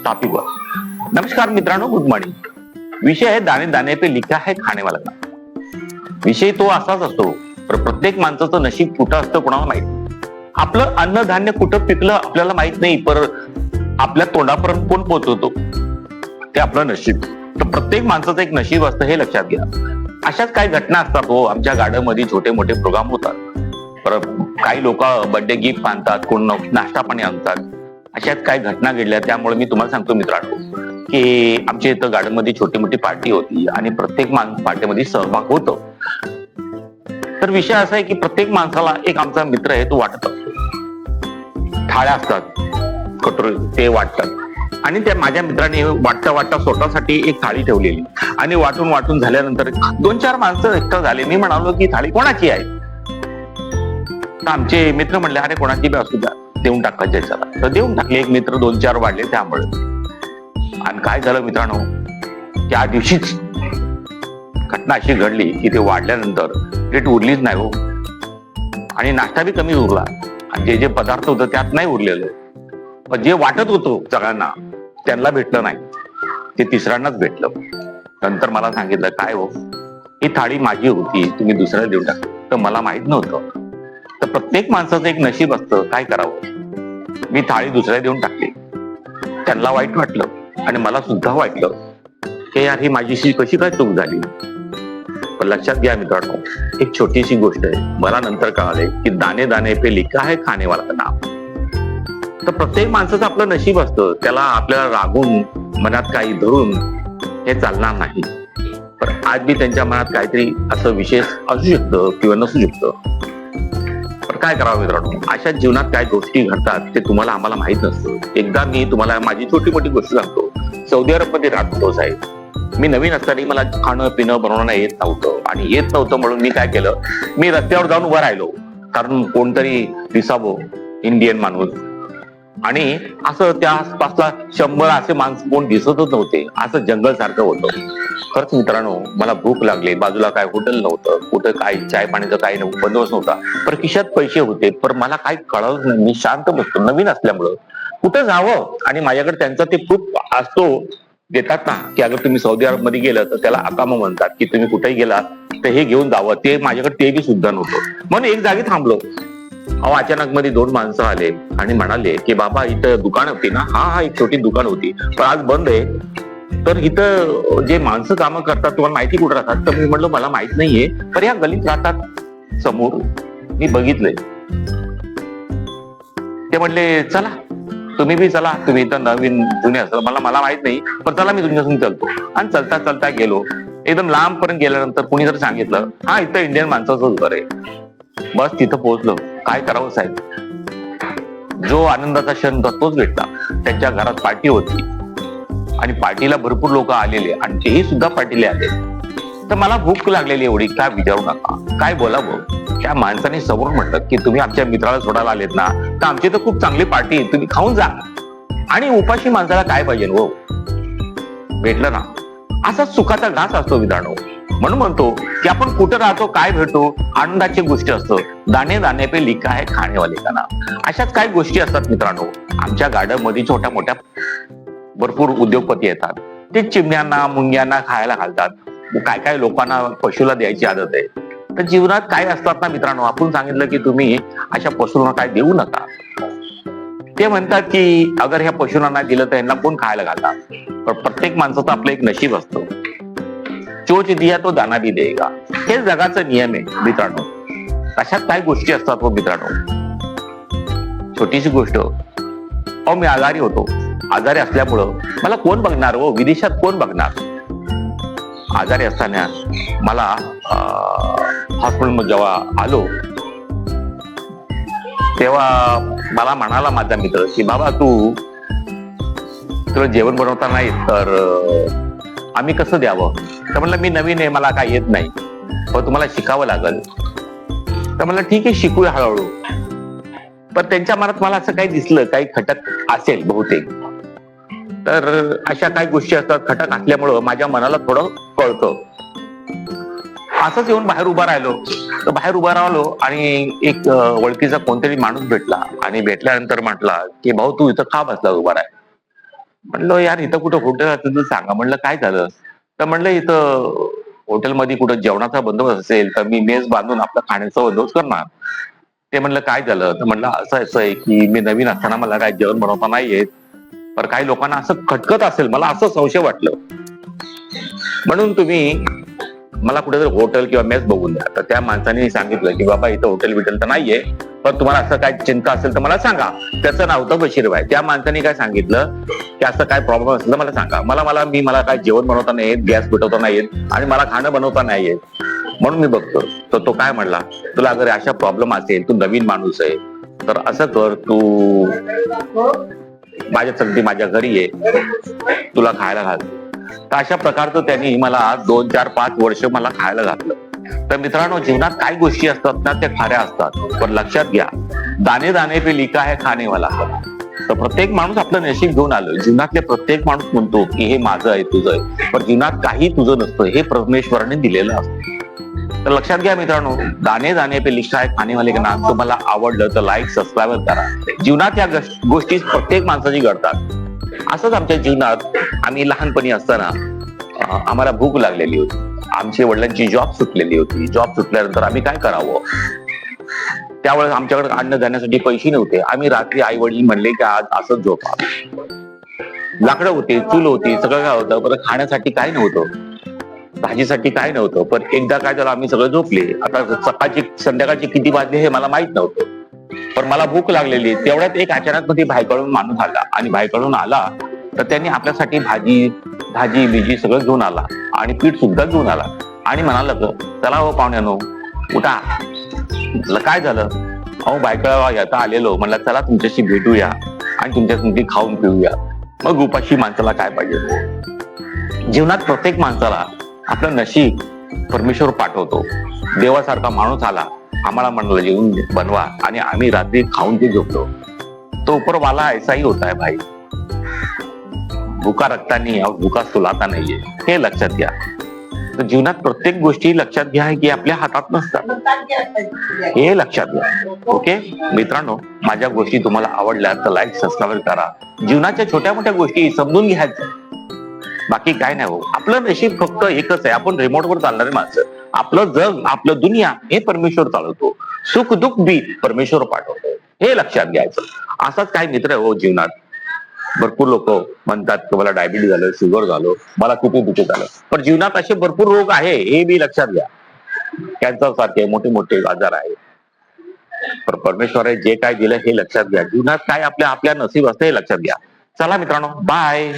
टॉपिकवर। नमस्कार मित्रांनो, good morning. विषय आहे दाणे दाणे पे लिखा है खाने वाला का। विषय तो असाच असतो, पण प्रत्येक माणसाचं नशीब कुठं असतं कोणाला माहित। आपलं अन्नधान्य कुठं पिकलं आपल्याला माहित नाही, पर आपल्या तोंडापर्यंत कोण पोहोचवतो ते आपलं नशीब। तर प्रत्येक माणसाचं एक नशीब असतं हे लक्षात घ्या। अशाच काही घटना असतात हो, आमच्या गार्डन मध्ये छोटे मोठे प्रोग्राम होतात। पर काही लोक बर्थडे गिफ्ट आणतात, कोण नाश्ता पाणी आणतात। अशाच काही घटना घडल्या, त्यामुळे मी तुम्हाला सांगतो मित्रांनो की आमच्या इथं गार्डन मध्ये छोटी मोठी पार्टी होती आणि प्रत्येक पार्टीमध्ये सहभाग होतो। तर विषय असा आहे की प्रत्येक माणसाला एक आमचा मित्र आहे तो वाटत असतो। थाळ्या असतात, कटोरी ते वाटतात आणि त्या माझ्या मित्राने वाटता वाटता स्वतःसाठी एक थाळी ठेवलेली आणि वाटून झाल्यानंतर 2-4 माणसं एकत्र झाले। मी म्हणालो की थाळी कोणाची आहे? तर आमचे मित्र म्हणले अरे कोणाची बी असू द्या, देऊन टाकायचे चला। तर देऊन टाकले। एक मित्र 2-4 वाढले त्यामुळे। आणि काय झालं मित्रांनो, त्या दिवशीच घटना अशी घडली की ते वाढल्यानंतर प्लेट उरलीच नाही हो, आणि नाश्ता बी कमी उरला आणि जे जे पदार्थ होतं त्यात नाही उरलेलं, पण जे वाटत होतो सगळ्यांना त्यांना भेटलं नाही, ते तिसऱ्यांनाच भेटलं। नंतर मला सांगितलं काय हो, ही थाळी माझी होती, तुम्ही दुसऱ्याला देऊन टाकली। तर मला माहित नव्हतं। तर प्रत्येक माणसाचं एक नशीब असतं, काय करावं। मी थाळी दुसऱ्याला देऊन टाकली, त्यांना वाईट वाटलं आणि मला सुद्धा वाटलं की यार ही माझीशी कशी काय चूक झाली। पण लक्षात घ्या मित्रांनो, एक छोटीशी गोष्ट आहे, मला नंतर कळाले की दाणे दाणे पे लिखा है खाने वाला का नाम। तर प्रत्येक माणसाचं आपलं नशीब असतं, त्याला आपल्याला रागून मनात काही धरून हे चालणार नाही। पण आज बी त्यांच्या मनात काहीतरी असं विशेष असू शकतं किंवा नसू शकतं। पण काय करावं मित्रांनो, अशा जीवनात काय गोष्टी घडतात ते तुम्हाला आम्हाला माहित नसतं। एकदा मी तुम्हाला माझी छोटी मोठी गोष्ट सांगतो। सौदी अरब मध्ये राहत होतो साहेब, मी नवीन असताना मला खाणं पिणं बनवणं येत नव्हतं आणि येत नव्हतं म्हणून मी काय केलं, मी रस्त्यावर जाऊन उभं राहिलो, कारण कोणतरी दिसावं इंडियन माणूस। आणि असं त्या आसपासला 100 असे माणसं कोण दिसतच नव्हते, असं जंगल सारखं होतं। खरंच मित्रांनो मला भूक लागली, बाजूला काय हॉटेल नव्हतं, कुठं काय चाय पाण्याचं काही बंदोबस्त नव्हता, पण खिशात पैसे होते, पण मला काही कळलं नाही। मी शांत बसतो नवीन असल्यामुळं, कुठं जावं। आणि माझ्याकडे त्यांचा ते प्रूफ असतो, देतात ना की अगर तुम्ही सौदी अरब मध्ये गेलं तर त्याला अकामा म्हणतात, की तुम्ही कुठेही गेलात तर हे घेऊन जावं। ते माझ्याकडे ते बी सुद्धा नव्हतं, म्हणून एक जागी थांबलो। अहो अचानक मध्ये 2 माणसं आले आणि म्हणाले की बाबा इथं दुकान होती ना? हा एक छोटी दुकान होती, पण आज बंद आहे। तर इथं जे माणसं कामं करतात तुम्हाला माहिती कुठं राहतात? तर मी म्हटलं मला माहित नाहीये, पण या गलीत राहतात समोर, मी बघितलंय। ते म्हणले चला तुम्ही बी चला, तुम्ही इथं नवीन जुने असाल, मला माहित नाही, पण चला मी तुमच्यासून चलतो। आणि चलता चलता गेलो, एकदम लांबपर्यंत गेल्यानंतर कुणी जर सांगितलं हा इथं इंडियन माणसाचं घर आहे, बस तिथं पोहोचलो। काय करावं साहेब, जो आनंदाचा क्षण तोच भेटला। त्यांच्या घरात पार्टी होती आणि पार्टीला भरपूर लोक आलेले आणि तेही सुद्धा पार्टीला आले। तर मला भूक लागलेली एवढी, काय विचारू नका, काय बोलावं। त्या माणसाने समोर म्हटलं की तुम्ही आमच्या मित्राला सोडायला आलेत ना, तर आमची तर खूप चांगली पार्टी आहे, तुम्ही खाऊन जा। आणि उपाशी माणसाला काय पाहिजे हो, भेटलं ना। असा सुखाचा घास असतो मित्रांनो। म्हणून म्हणतो की आपण कुठं राहतो, काय भेटतो, आनंदाची गोष्टी असतं। दाणे दाणे पे लिखा है खाने वाले का नाम। अशाच काही गोष्टी असतात मित्रांनो। आमच्या गार्डन मध्ये छोट्या मोठ्या भरपूर उद्योगपती येतात, ते चिमण्यांना मुंग्यांना खायला घालतात, काय काय लोकांना पशुला द्यायची आदत आहे। तर जीवनात काय असतात ना मित्रांनो, आपण सांगितलं की तुम्ही अशा पशुंना काय देऊ नका, ते म्हणतात की अगर ह्या पशुंना नाही दिलं तर यांना कोण खायला घालणार। पण प्रत्येक माणसाचं आपलं एक नशीब असतं, चोच दिया तो दाना भी देगा, हे जगाचा नियम आहे मित्रांनो। अशाच काही गोष्टी असतात हो मित्रांनो। छोटीशी गोष्ट, अहो मी आजारी होतो, आजारी असल्यामुळं मला कोण बघणार हो, विदेशात कोण बघणार। आजारी असताना मला हॉस्पिटलमध्ये जेव्हा आलो तेव्हा मला म्हणाला माझा मित्र की बाबा तुला जेवण बनवता नाही तर आम्ही कसं द्यावं। तर म्हणलं मी नवीन आहे, मला काय येत नाही, पण तुम्हाला शिकावं लागेल। तर म्हणलं ठीक आहे शिकूया हळूहळू। पण त्यांच्या मनात मला असं काही दिसलं, काही खटक असेल बहुतेक। तर अशा काही गोष्टी असतात, खटक असल्यामुळं माझ्या मनाला थोडं कळतं। असंच येऊन बाहेर उभा राहिलो, तर बाहेर उभा राहिलो आणि एक ओळखीचा कोणतरी माणूस भेटला आणि भेटल्यानंतर म्हटला की भाऊ तू इथं का बसला उभा राह। म्हणलं यार इथं कुठं हॉटेल असेल तर सांगा. म्हणलं काय झालं? तर म्हणलं इथं हॉटेलमध्ये कुठं जेवणाचा बंदोबस्त असेल तर मी मेस बांधून आपला खाण्याचा बंदोबस्त करणार. ते म्हणलं काय झालं? तर म्हणलं असं असं आहे की मी नवीन असताना मला काय जेवण बनवता नाही येत. पण काही लोकांना असं खटकत असेल, मला असं संशय वाटलं. म्हणून तुम्ही मला कुठेतरी हॉटेल किंवा मेस बघून द्या. तर त्या माणसाने सांगितलं की बाबा इथं हॉटेल बिटेल तर नाहीये, पण तुम्हाला असं काय चिंता असेल तर मला सांगा. त्याचं नाव होतं बशीरभाई. त्या माणसाने काय सांगितलं की असं काय प्रॉब्लेम असेल तर मला सांगा. मला काय जेवण बनवता नाही येत, गॅस पेटवता नाही येत आणि मला खाणं बनवता नाही येत, म्हणून मी बघतो. तर तो काय म्हणला, तुला अगर अशा प्रॉब्लेम असेल, तू नवीन माणूस आहे, तर असं कर, तू माझ्यासाठी माझ्या घरी ये, तुला खायला घाल. तर अशा प्रकारचं त्यांनी मला 2, 4, 5 वर्ष मला खायला घातलं. तर मित्रांनो, जीवनात काही गोष्टी असतात ना, त्या खऱ्या असतात. पण लक्षात घ्या, दाणे दाणे पे लिखा है खाने वाला. तर प्रत्येक माणूस आपलं नशीब घेऊन आलं. जीवनातले प्रत्येक माणूस म्हणतो की हे माझं आहे, तुझं आहे, पण जीवनात काही तुझं नसतं, हे परमेश्वराने दिलेलं असतं. तर लक्षात घ्या मित्रांनो, दाणे दाणे पे लिखा है खाने वाले का नाम. तुम्हाला आवडलं तर लाईक सबस्क्राईब करा. जीवनात या गोष्टी प्रत्येक माणसाची घडतात. असंच आमच्या जीवनात आम्ही लहानपणी असताना आम्हाला भूक लागलेली होती. आमच्या वडिलांची जॉब सुटलेली होती. जॉब सुटल्यानंतर आम्ही काय करावं, त्यावेळेस आमच्याकडे अन्न जाण्यासाठी पैसे नव्हते. आम्ही रात्री आई वडील म्हणले की आज असंच झोपा. लाकडं होते, चूल होती, सगळं काय होतं, परत खाण्यासाठी काय नव्हतं, भाजीसाठी काय नव्हतं. पण एकदा काय झालं, आम्ही सगळं झोपले. आता सकाळची संध्याकाळची किती वाजले हे मला माहित नव्हतं, पण मला भूक लागलेली. तेवढ्यात एक अचानक मध्ये बाहेरकडून माणूस आला, आणि बाहेरकडून आला तर त्यांनी आपल्यासाठी भाजी बिजी सगळं घेऊन आला आणि पीठ सुद्धा घेऊन आला आणि म्हणाला, चला हो पाहुण्यानो उठा. काय झालं? अहो बायका येता आलेलो, म्हणलं चला तुमच्याशी भेटूया आणि तुमच्यासाठी खाऊन पिऊया. मग उपाशी माणसाला काय पाहिजे? जीवनात प्रत्येक माणसाला आपलं नशीब परमेश्वर पाठवतो. देवासारखा माणूस आला, आम्हाला म्हणाला जेवून बनवा, आणि आम्ही रात्री खाऊन ते झोपलो. तो ऊपरवाला ऐसा ही होता है भाई. भुका रखता नहीं और भुका सुलाता नाहीये, हे लक्षात घ्या. तर जीवनात प्रत्येक गोष्टी लक्षात घ्या की आपल्या हातात नसतात, हे लक्षात घ्या. ओके मित्रांनो, माझ्या गोष्टी तुम्हाला आवडल्या तर लाईक सबस्क्राईब करा. जीवनाच्या छोट्या मोठ्या गोष्टी समजून घ्यायचं, बाकी काय नाही. हो, आपलं नशीब फक्त एकच आहे. आपण रिमोटवर चालणारे माणसं. आपलं जग, आपलं दुनिया हे परमेश्वर चालवतो. सुख दुःख बी परमेश्वर पाठवतो, हे लक्षात घ्यायचं. असाच काही मित्र हो जीवनात. भरपूर लोक म्हणतात की मला डायबिटीज झालं, शुगर झालं, मला किती दुःख झालं, पण जीवनात असे भरपूर रोग आहे, हे बी लक्षात घ्या. कॅन्सर सारखे मोठे मोठे आजार आहे. पण परमेश्वराने जे काय दिलं हे लक्षात घ्या. जीवनात काय आपल्या नसीब असतं हे लक्षात घ्या. चला मित्रांनो, बाय.